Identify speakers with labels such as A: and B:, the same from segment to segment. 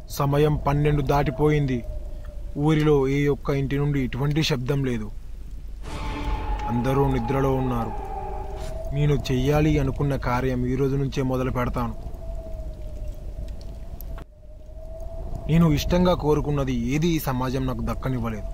A: సమయం 12 దాటిపోయింది. ఊరిలో ఏ ఒక్క ఇంటి నుండి ఎటువంటి శబ్దం లేదు. అందరూ నిద్రలో ఉన్నారు. నేను చెయ్యాలి అనుకున్న కార్యం ఈ రోజు నుంచే మొదలు పెడతాను. నేను ఇష్టంగా కోరుకున్నది ఏది ఈ సమాజం నాకు దక్కనివ్వలేదు.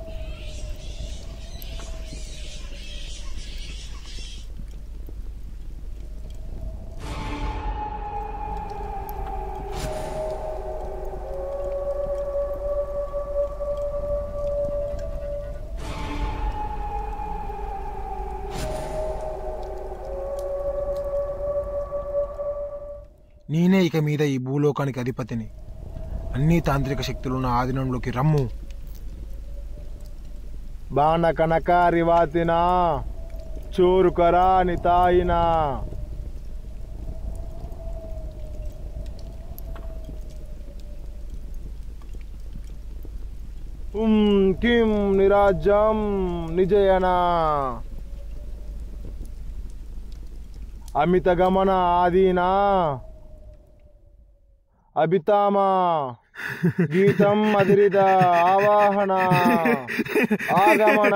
A: నేనే ఇక మీద ఈ భూలోకానికి అధిపతిని. అన్ని తాంత్రిక శక్తులు నా ఆధీనంలోకి రమ్ము.
B: బాణ కనకారి వాతినా చోరు కరా నితాయినా. కిం నిరాజ్యం నిజయనా. అమిత గమన ఆదీనా అభితామా. గీతం అధిరిద ఆవాహన ఆగమన.